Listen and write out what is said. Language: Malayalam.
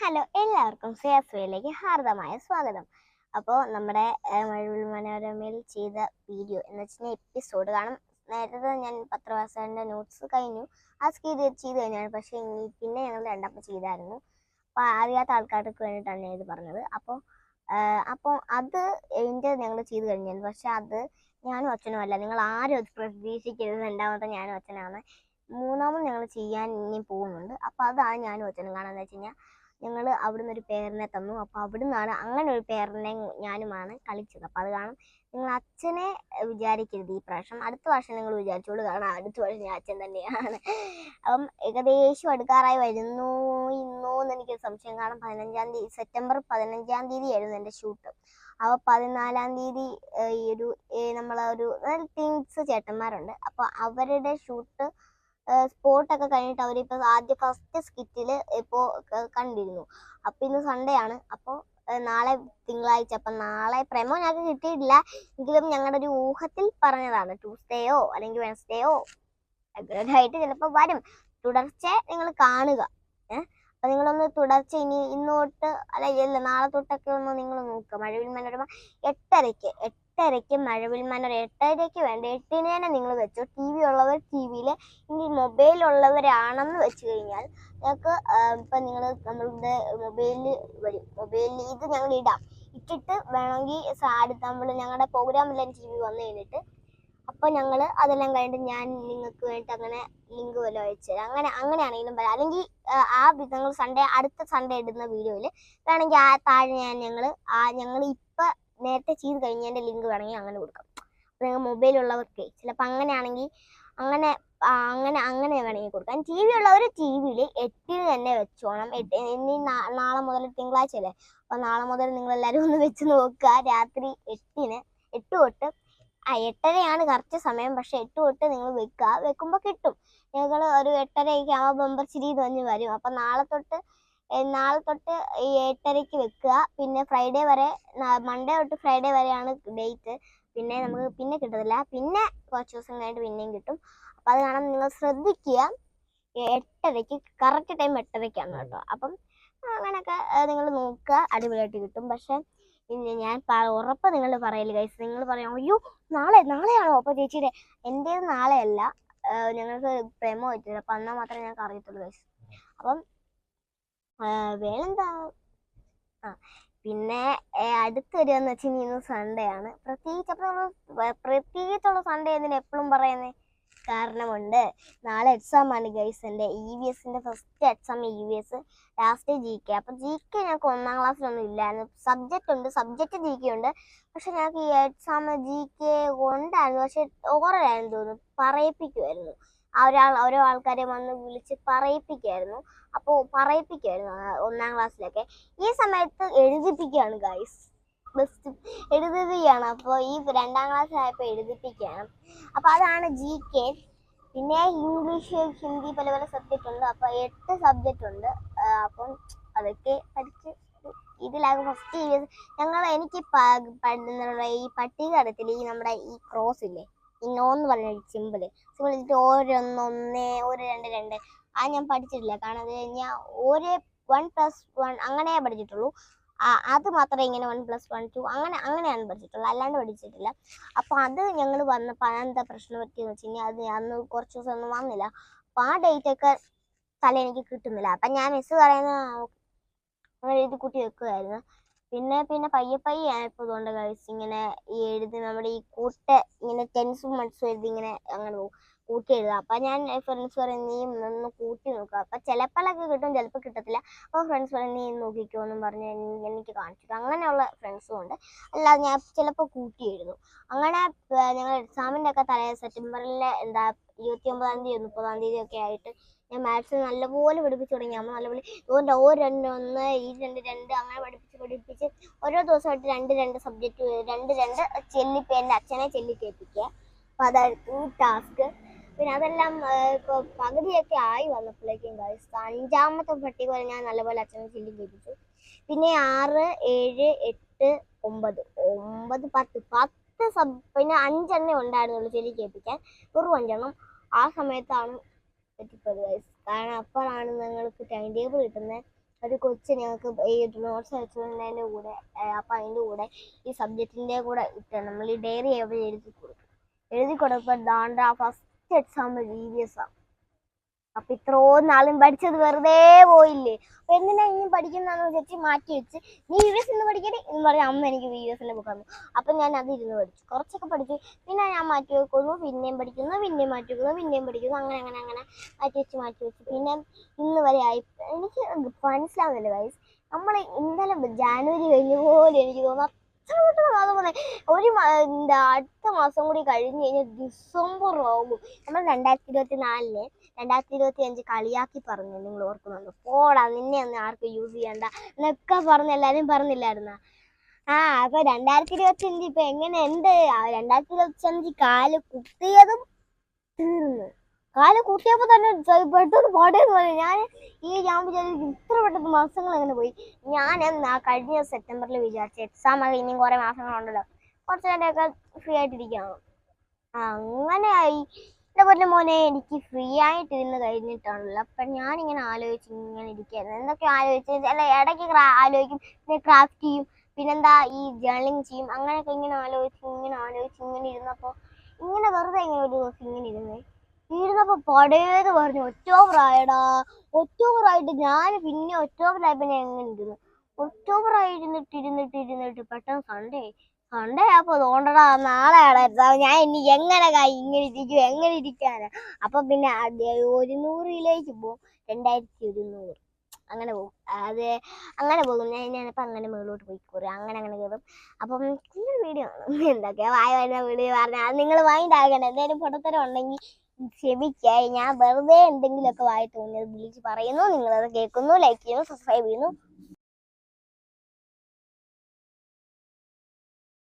ഹലോ, എല്ലാവർക്കും ശ്രേയസ്വയിലേക്ക് ഹാർദമായ സ്വാഗതം. അപ്പോൾ നമ്മുടെ മഴവിൽ മനോരമയിൽ ചെയ്ത വീഡിയോ എന്ന് വെച്ചാൽ എപ്പിസോഡ് കാണും. നേരത്തെ ഞാൻ പത്രവാസകന്റെ നോട്ട്സ് കഴിഞ്ഞു, ആ ചെയ്ത് കഴിഞ്ഞാണ്. പക്ഷേ പിന്നെ ഞങ്ങൾ രണ്ടപ്പം ചെയ്തായിരുന്നു. അപ്പോൾ അറിയാത്ത ആൾക്കാർക്ക് വേണ്ടിയിട്ടാണ് ഞാൻ ഇത് പറഞ്ഞത്. അപ്പോൾ അത് ഞങ്ങൾ ചെയ്ത് കഴിഞ്ഞാൽ, പക്ഷെ അത് ഞാനും അച്ഛനും അല്ല. നിങ്ങൾ ആരും അത് പ്രതീക്ഷിക്കരുത്. രണ്ടാമത്തെ ഞാനും അച്ഛനാണ്. മൂന്നാമത് ഞങ്ങൾ ചെയ്യാൻ ഇനി പോകുന്നുണ്ട്. അപ്പോൾ അതാണ് ഞാനും അച്ഛനും കാണാന്ന് വെച്ച് കഴിഞ്ഞാൽ, ഞങ്ങൾ അവിടുന്ന് ഒരു പേരിനെ തന്നു. അപ്പോൾ അവിടുന്നാണ് അങ്ങനെ ഒരു പേരിനെ ഞാനുമാണ് കളിച്ചത്. അപ്പോൾ അത് കാണും. നിങ്ങൾ അച്ഛനെ വിചാരിക്കരുത് ഈ പ്രാവശ്യം. അടുത്ത വർഷം നിങ്ങൾ വിചാരിച്ചോളൂ, കാണാം അടുത്ത വർഷം ഞാൻ അച്ഛൻ തന്നെയാണ്. അപ്പം ഏകദേശം അടുക്കാറായി വരുന്നു ഇന്നോന്ന് എനിക്കൊരു സംശയം. കാണാം 15-ാം തീയതി, സെപ്റ്റംബർ 15-ാം തീയതി ആയിരുന്നു എൻ്റെ ഷൂട്ട്. അപ്പോൾ 14-ാം തീയതി ഈ ഒരു നമ്മളൊരു ടീംസ് ചേട്ടന്മാരുണ്ട്. അപ്പോൾ അവരുടെ ഷൂട്ട് സ്പോട്ടൊക്കെ കഴിഞ്ഞിട്ട് അവരിപ്പോൾ ആദ്യം ഫസ്റ്റ് സ്കിറ്റിൽ ഇപ്പോൾ കണ്ടിരുന്നു. അപ്പോൾ ഇന്ന് സൺഡേ ആണ്. അപ്പോൾ നാളെ തിങ്കളാഴ്ച. അപ്പം നാളെ പ്രമോ ഞങ്ങൾക്ക് കിട്ടിയിട്ടില്ല, എങ്കിലും ഞങ്ങളുടെ ഒരു ഊഹത്തിൽ പറഞ്ഞതാണ്. ട്യൂസ്ഡേയോ അല്ലെങ്കിൽ വെൻസ്ഡേയോ ആയിട്ട് ചിലപ്പോൾ വരും. തുടർച്ച നിങ്ങൾ കാണുക. അപ്പം നിങ്ങളൊന്ന് തുടർച്ച ഇന്നോട്ട് അല്ല നാളെ തൊട്ടൊക്കെ ഒന്ന് നിങ്ങൾ നോക്കുക. മഴവിൽ മനോരമ 8:30 മഴവിൽ മനോരമ 8:30 വേണ്ട, 8-ന് തന്നെ നിങ്ങൾ വെച്ചു. TV ഉള്ളവർ TV-യിൽ, ഇനി മൊബൈൽ ഉള്ളവരാണെന്ന് വെച്ച് കഴിഞ്ഞാൽ ഞങ്ങൾക്ക് ഇപ്പം നിങ്ങൾ നമ്മളുടെ മൊബൈലിൽ വരും. മൊബൈലിൽ ഇത് ഞങ്ങൾ ഇട്ടിട്ട് വേണമെങ്കിൽ നമ്മൾ ഞങ്ങളുടെ പ്രോഗ്രാമെല്ലാം TV വന്നു കഴിഞ്ഞിട്ട് അപ്പോൾ ഞങ്ങൾ അതെല്ലാം കഴിഞ്ഞിട്ട് ഞാൻ നിങ്ങൾക്ക് വേണ്ടിയിട്ട് അങ്ങനെ ലിങ്ക് വല്ലതും അയച്ചു തരാം. അങ്ങനെയാണെങ്കിലും പറയാം. അല്ലെങ്കിൽ നിങ്ങൾ അടുത്ത സൺഡേ ഇടുന്ന വീഡിയോയിൽ വേണമെങ്കിൽ ആ താഴെ ഞങ്ങൾ ഇപ്പം നേരത്തെ ചെയ്ത് കഴിഞ്ഞതിൻ്റെ ലിങ്ക് വേണമെങ്കിൽ അങ്ങനെ കൊടുക്കാം. നിങ്ങൾ മൊബൈലുള്ളവർക്ക് ചിലപ്പോൾ അങ്ങനെയാണെങ്കിൽ അങ്ങനെ വേണമെങ്കിൽ കൊടുക്കാം. TV ഉള്ളവർ TV-യിൽ 8-ന് തന്നെ വെച്ചോണം. ഇനി നാളെ മുതൽ തിങ്കളാഴ്ച അല്ലേ, അപ്പോൾ നാളെ മുതൽ നിങ്ങളെല്ലാവരും ഒന്ന് വെച്ച് നോക്കുക. രാത്രി 8-ന് 8 തൊട്ട് 8:30 കറക്റ്റ് സമയം. പക്ഷെ 8 തൊട്ട് നിങ്ങൾ വെക്കുമ്പോൾ കിട്ടും. ഞങ്ങൾ ഒരു 8:30 ആകുമ്പോൾ ബമ്പർ ചിരി തന്നെ വരും. അപ്പം നാളെ തൊട്ട് ഈ 8:30 വെക്കുക. പിന്നെ ഫ്രൈഡേ വരെ, മൺഡേ തൊട്ട് ഫ്രൈഡേ വരെയാണ് ഡേറ്റ്. പിന്നെ നമുക്ക് പിന്നെ കിട്ടത്തില്ല. പിന്നെ കുറച്ച് ദിവസം കഴിഞ്ഞിട്ട് പിന്നെയും കിട്ടും. അപ്പം അത് കാണാൻ നിങ്ങൾ ശ്രദ്ധിക്കുക. 8:30 കറക്റ്റ് ടൈം 8:30 കേട്ടോ. അപ്പം അങ്ങനെയൊക്കെ നിങ്ങൾ നോക്കുക, അടിപൊളിയായിട്ട് കിട്ടും. പക്ഷെ ഞാൻ ഉറപ്പ് നിങ്ങൾ പറയല് ഗൈസ്. നിങ്ങൾ പറയാം, അയ്യോ നാളെയാണോ? അപ്പോൾ ചേച്ചിയുടെ എൻ്റേത് നാളെയല്ല, ഞങ്ങൾക്ക് പ്രമോ പറ്റില്ല. അപ്പം എന്നാൽ മാത്രമേ ഞങ്ങൾക്ക് അറിയത്തുള്ളൂ ഗൈസ്. അപ്പം വേറെന്താ? പിന്നെ അടുത്ത് വരികയെന്ന് വെച്ച് കഴിഞ്ഞാൽ ഇന്ന് സൺഡേ ആണ്. പ്രത്യേകിച്ചുള്ള സൺഡേ എന്തിനാ എപ്പോഴും പറയുന്നത്? കാരണമുണ്ട്. നാളെ എക്സാം ആണ് ഗൈസ്. എൻ്റെ EVS-ൻ്റെ first exam EVS, last GK. അപ്പം GK ഞങ്ങൾക്ക് 1-ാം ക്ലാസ്സിലൊന്നും ഇല്ലായിരുന്നു. സബ്ജക്റ്റ് GK ഉണ്ട്. പക്ഷെ ഞങ്ങൾക്ക് ഈ എക്സാം GK ഉണ്ടായിരുന്നു. പക്ഷെ ഓറലായിരുന്നു തോന്നുന്നു, പറയിപ്പിക്കുമായിരുന്നു. ഓരോ ആൾക്കാരെ വന്ന് വിളിച്ച് പറയിപ്പിക്കുമായിരുന്നു. 1-ാം ക്ലാസ്സിലൊക്കെ. ഈ സമയത്ത് എഴുതിപ്പിക്കുകയാണ് ഗൈസ്. എഴുതുകയാണ്. അപ്പോൾ ഈ 2-ാം ക്ലാസ് ആയപ്പോൾ എഴുതിപ്പിക്കുകയാണ്. അപ്പോൾ അതാണ് GK. പിന്നെ ഇംഗ്ലീഷ്, ഹിന്ദി പല സബ്ജക്റ്റ് ഉണ്ട്. അപ്പോൾ 8 സബ്ജക്റ്റ് ഉണ്ട്. അപ്പം അതൊക്കെ പഠിച്ച് ഇതിലാകും ഫസ്റ്റ് EVS. എനിക്ക് ഈ പട്ടിക അറിയത്തില്ല. ഈ നമ്മുടെ ഈ ക്രോസ് ഇല്ലേ, ഈ നോന്ന് പറഞ്ഞ സിമ്പിൾ വെച്ചിട്ട് 1 1 1 2 2 ഞാൻ പഠിച്ചിട്ടില്ല. കാരണം അത് കഴിഞ്ഞാൽ 1+1 അങ്ങനെ പഠിച്ചിട്ടുള്ളൂ. അത് മാത്രമേ ഇങ്ങനെ 1+1 2 അങ്ങനെയാണ് പഠിച്ചിട്ടുള്ളത്, അല്ലാണ്ട് പഠിച്ചിട്ടില്ല. അപ്പോൾ അത് ഞങ്ങൾ വന്നപ്പോൾ എന്താ പ്രശ്നം പറ്റിയെന്ന് വെച്ച് കഴിഞ്ഞാൽ, അത് അന്ന് കുറച്ച് ദിവസം ഒന്നും വന്നില്ല. അപ്പോൾ ആ ഡേറ്റൊക്കെ എനിക്ക് കിട്ടുന്നില്ല. അപ്പം ഞാൻ മിസ് പറയുന്ന അങ്ങനെ എഴുതി കൂട്ടി വെക്കുമായിരുന്നു. പിന്നെ പയ്യെ ഞാനിപ്പോൾ ഇതുകൊണ്ട് കഴിച്ച് ഇങ്ങനെ ഈ എഴുതി നമ്മുടെ ഈ ഇങ്ങനെ ടെൻസും മൺസും എഴുതി ഇങ്ങനെ അങ്ങനെ പോകും, കൂട്ടി എഴുതുക. അപ്പം ഞാൻ ഫ്രണ്ട്സ് പറയും, നീ ഒന്ന് കൂട്ടി നോക്കുക. അപ്പം ചിലപ്പോഴൊക്കെ കിട്ടും, ചിലപ്പോൾ കിട്ടത്തില്ല. അപ്പോൾ ഫ്രണ്ട്സ് പറയും, നീ നോക്കിക്കോ എന്നും പറഞ്ഞ് എനിക്ക് കാണിച്ചു. അങ്ങനെയുള്ള ഫ്രണ്ട്സും ഉണ്ട്. അല്ലാതെ ഞാൻ ചിലപ്പോൾ കൂട്ടി എഴുതും. അങ്ങനെ ഞങ്ങൾ എക്സാമിൻ്റെ ഒക്കെ സെപ്റ്റംബറിലെ 29-ാം തീയതി 30-ാം തീയതി ഒക്കെ ആയിട്ട് ഞാൻ മാത്സ് നല്ലപോലെ പഠിപ്പിച്ച് തുടങ്ങി. അമ്മ നല്ലപോലെ 1 2 1 ഈ 2 2 അങ്ങനെ പഠിപ്പിച്ച് ഓരോ ദിവസമായിട്ട് 2 സബ്ജക്റ്റ് 2 ചെല്ലിപ്പ് എൻ്റെ അച്ഛനെ കേൾപ്പിക്കുക. അപ്പം അതായിരുന്നു ടാസ്ക്. പിന്നെ അതെല്ലാം ഇപ്പോൾ പകുതിയൊക്കെ ആയി വന്നപ്പോഴേക്കും ഗൈസ് 5-ാമത്തെ പട്ടിക വരെ ഞാൻ നല്ലപോലെ അച്ഛനെ കേൾപ്പിച്ചു. പിന്നെ 6 7 8 9 10 പിന്നെ 5 ഉണ്ടായിരുന്നുള്ളൂ കേൾപ്പിക്കാൻ, വെറും 5. ആ സമയത്താണ് പറ്റിപ്പോയത് ഗൈസ്. കാരണം അപ്പോഴാണ് നിങ്ങൾക്ക് ടൈം ടേബിൾ കിട്ടുന്നത്. ഒരു കൊച്ചു ഞങ്ങൾക്ക് ഈ നോട്ട്സ് അയച്ചതിൻ്റെ കൂടെ അപ്പം അതിൻ്റെ കൂടെ ഈ സബ്ജക്റ്റിൻ്റെ കൂടെ ഇട്ട് നമ്മൾ ഈ ഡയറി എവിടെ എഴുതി കൊടുക്കുമ്പോൾ ദാണ്ട ഫസ്റ്റ് എക്സാം VVS ആണ്. അപ്പൊ ഇത്രയും നാളും പഠിച്ചത് വെറുതെ പോയില്ലേ. അപ്പൊ എന്തിനാ ഇനി പഠിക്കുന്നതെന്ന് വെച്ച് മാറ്റി വെച്ച് നീ VVS പഠിക്കണേ എന്ന് പറഞ്ഞ അമ്മ എനിക്ക് VVS ബുക്ക് തന്നു. അപ്പൊ ഞാൻ അത് ഇരുന്ന് പഠിച്ചു, കുറച്ചൊക്കെ പഠിച്ചു. പിന്നെ ഞാൻ മാറ്റി വെക്കുന്നു, പിന്നെയും പഠിക്കുന്നു, പിന്നെയും മാറ്റി വെക്കുന്നു, പിന്നെയും പഠിക്കുന്നു. അങ്ങനെ അങ്ങനെ അങ്ങനെ മാറ്റി വെച്ച് പിന്നെ ഇന്ന് വരെ ആയി. എനിക്ക് മനസ്സിലാവുന്നില്ല ഗൈസ്, നമ്മൾ ഇന്നലെ ജാനുവരി കഴിഞ്ഞ പോലെ എനിക്ക് തോന്നുന്നു. ഒരു അടുത്ത മാസം കൂടി കഴിഞ്ഞ് കഴിഞ്ഞാൽ ഡിസംബർ ആകും. നമ്മൾ 2024 2025 കളിയാക്കി പറഞ്ഞു, നിങ്ങൾ ഓർക്കുന്നുണ്ടോ? പോടാ നിന്നെ ഒന്നും ആർക്കും യൂസ് ചെയ്യണ്ട എന്നൊക്കെ പറഞ്ഞ് എല്ലാരും പറഞ്ഞില്ലായിരുന്ന? അപ്പൊ 2025 ഇപ്പൊ എങ്ങനെ ഉണ്ട്? 2025 കാല് കുത്തിയതും തീർന്നു. കാല് കുത്തിയപ്പോ തന്നെ പെട്ടെന്ന് പോടേന്ന് പറഞ്ഞു. ഞാൻ വിചാരിച്ചു ഇത്ര പെട്ടെന്ന് മാസങ്ങൾ അങ്ങനെ പോയി. ഞാൻ കഴിഞ്ഞ സെപ്റ്റംബറിൽ വിചാരിച്ചു എക്സാം ഒക്കെ ഇനിയും കുറെ മാസങ്ങളുണ്ടല്ലോ, കുറച്ച് നേരമൊക്കെ ഫ്രീ ആയിട്ടിരിക്കുകയാണ്. അങ്ങനെ ആയി. ഇതേപോലെ മോനെ എനിക്ക് ഫ്രീ ആയിട്ടിരുന്ന് കഴിഞ്ഞിട്ടാണല്ലോ. അപ്പൊ ഞാനിങ്ങനെ ആലോചിച്ച് ഇങ്ങനെ ഇരിക്കുകയായിരുന്നു. എന്തൊക്കെ ആലോചിച്ച് അല്ല ഇടയ്ക്ക് ആലോചിക്കും, പിന്നെ ക്രാഫ്റ്റ് ചെയ്യും, പിന്നെന്താ ഈ ജേർണലിങ് ചെയ്യും. അങ്ങനെയൊക്കെ ഇങ്ങനെ ആലോചിച്ച് ഇരുന്നപ്പോൾ ഇങ്ങനെ വെറുതെ ഇങ്ങനെ ഒരു ദിവസം ഇങ്ങനെ ഇരുന്നപ്പോ പടേന്ന് പറഞ്ഞു ഒക്ടോബർ ആയടാ. ഒക്ടോബർ ആയിട്ട് ഞാൻ പിന്നെ ഒക്ടോബർ ആയപ്പോ ഞാൻ എങ്ങനെ ഇരുന്നു? ഒക്ടോബർ ആയിരുന്നിട്ട് പെട്ടെന്ന് സൺഡേ ആയപ്പോ തോണ്ടടാ നാളെയാണ് എക്സാം. ഞാൻ ഇനി എങ്ങനെ ഇരിക്കാനാ? അപ്പൊ പിന്നെ 100 പോകും, 2100 അങ്ങനെ പോകും. അത് അങ്ങനെ പോകും. ഞാനിപ്പോ അങ്ങനെ മുകളിലോട്ട് പോയിക്കോറും, അങ്ങനെ കയറും. അപ്പം കുഞ്ഞൊരു വീഡിയോ ആണ്, എന്തൊക്കെയാ വായ വരുന്ന വീഡിയോ പറഞ്ഞാൽ അത് നിങ്ങൾ മൈൻഡ് ആകണം. എന്തെങ്കിലും പൊട്ടത്തരം ഉണ്ടെങ്കിൽ ക്ഷമിക്കുക. ഞാൻ വെറുതെ എന്തെങ്കിലുമൊക്കെ വായി തോന്നിയത് വിളിച്ച് പറയുന്നു, നിങ്ങളത് കേൾക്കുന്നു, ലൈക്ക് ചെയ്യുന്നു, സബ്സ്ക്രൈബ് ചെയ്യുന്നു.